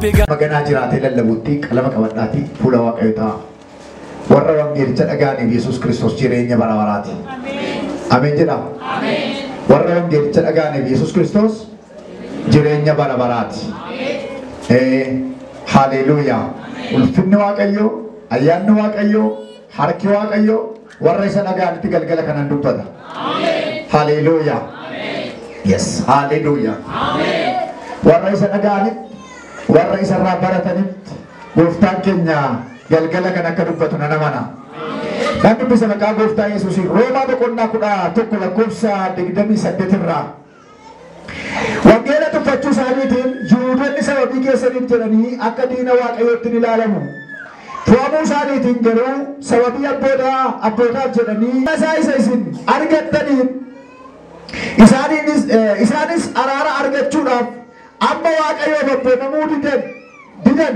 Magana jiraate lallabuutti qalama qabadhaati fuula waaqayyotaa warra wangeelicha dhaga'aniif Yesuus Kiristoos jireenya bara baraati. Ameen jedha. Warra wangeelicha dhaga'aniif Yesuus Kiristoos jireenya bara baraati. Haleluuyaa. Ulfinni waaqayyoo, ayyaanni waaqayyoo, harki waaqayyoo warra isa dhaga'anitti galgala kanan dubbata. Haleluuyaa. Yes, haleluuyaa. Warra isa dhaga'anitti warra isa irraa baratanitti gooftaan keenya galgala kan akka dubbatu nan amana. Nan dubbisa maqaa gooftaa Yesuus Roomaa boqonnaa 11 lakkoofsa 28 irraa. Wangeela tuffachuu isaaniitiin Yihuudoonni sababii keessaniif jedhanii akka diina waaqayyootti ilaalamu. Tu'amuu isaaniitiin garuu sababii abbootaaf jedhanii isa isin argattaniin isaanis araara argachuudhaaf amma waaqayyoof abboomamuu didan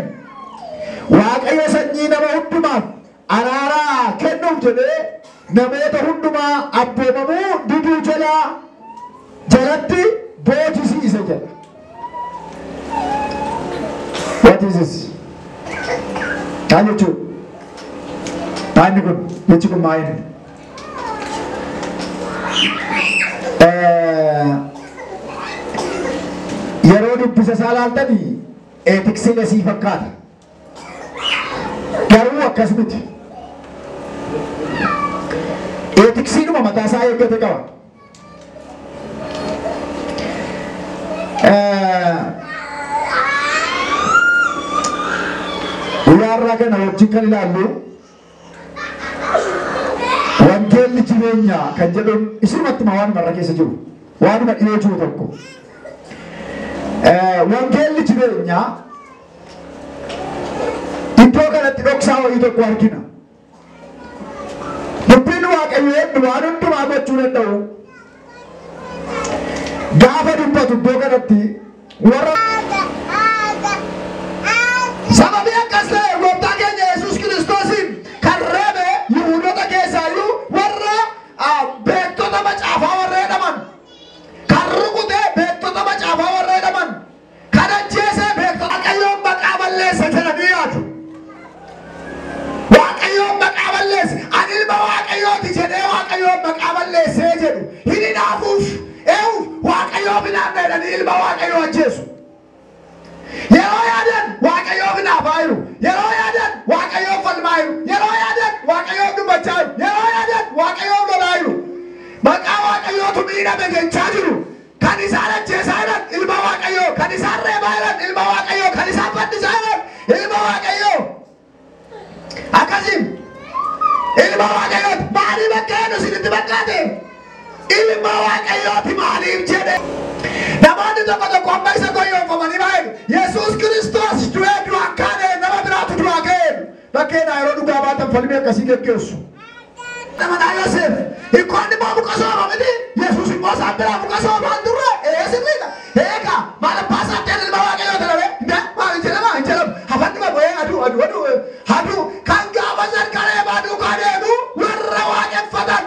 waaqayyo sanyii nama hundumaaf araara kennuuf jedhee namoota hundumaa abboomamuu diduu jalatti boojisiisa jedha. What is this? Maal jechuudha? Maanni kun jechi kun maayini? Yeroo dubbisa isaa laaltanii eetiksiin asii fakkaata. Garuu akkas miti. Eetiksiinuma mataa isaa eeggate qaba. Guyyaarraa kana wajjin kan ilaallu wangeelli jireenyaa kan jedhuun isinumattuma waan marra keessa jiru waanuma dhiyoo jiru tokko. Wangeelli jireenyaa iddoo kanatti dhoksaa wayii tokko argina. Dubbiin waaqayyoo waan hundumaa gochuu danda'u gaafa dubbatu iddoo kanatti warra sababii akkas ta'e gooftaa keenya Yesuus Kiristoosiin kan reebe Yihuudoota keessaayyuu warra beektota macaafaa warra jedhaman kan rukutee beektota macaafaa warra jedhaman kan ajjeesee beektota waaqayyoon maqaa balleessa jedhanii yaadu. Waaqayyoon maqaa balleesse ani ilma waaqayyooti jedhee waaqayyoon maqaa balleessee jedhu hin hinaafuuf waaqayyoo binaanna jedhanii ilma waaqayyoo ajjeesu. Yeroo yaadan waaqayyoo binaafaa jiru, yeroo yaadan waaqayyoo falmaa jiru, yeroo yaadan waaqayyoo dubbachaa jiru, yeroo yaadan waaqayyoo lolaa jiru. Maqaa waaqayyootu miidhame jechaa jiru. Kan isaan ajjeesaa jiran ilma waaqayyoo, kan isaan reebaa jiran ilma waaqayyoo, kan isaan faddisaa jiran ilma waaqayyoo. Akkasiin ilma waaqayyooti maaliif akka jedhu isinitti fakkaate? Ilma waaqayyooti maaliif jedhe? Namoonni tokko amma isa goyoonfamanii baay'ee Yesuus Kiristoos du'ee du'aan kaane nama biraatu du'aa ka'e. Bakkeedhaa yeroo dhugaa baatan falmii akkasii geggeessu. Namanaa Yoosef hiikkoonni immoo muka sooma miti Yesuus immoo isaan biraa muka soomaan turre sirriidha. Eegaa maal abbaa isaatti ilma waaqayyoo ta'e maal hin jedhamu hafanni babayee aduu kan gaafa sarkaree baaduu kaaneetu warra waaqeffatan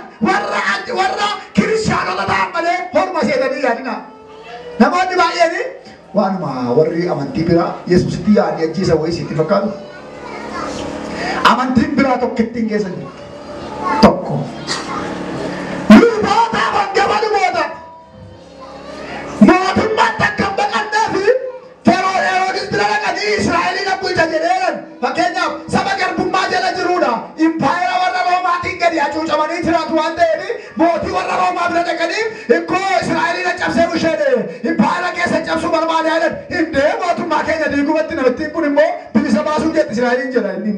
warra kiristaanota ta'an malee horma seetanii yaadina. Namoonni baay'een waanuma warri amantii biraa Yesuusitti yaadanii ajjeesa wayii sitti fakkaatu. Amantiin biraa tokkittiin keessa jiru. Tokko. Luboota hangama luboota. Mootummaatti akka hin baqannee fi Heroodis bira dhaqanii Israa'eliin bulcha jedheeran. Fakkeenyaaf saba garbummaa jala jiruudha. Impaayera warra Roomaatiin gadi hacuucamanii jiraatu waan ta'eef mootii warra Roomaa bira dhaqanii hiikoo Israa'eliin cabsee busheedhe. Impaayera keessa cabsuu barbaada jedhan hindee mootummaa keenya diigumatti namittiin kun immoo bilisa baasuu jetti Israa'eliin jedha inni.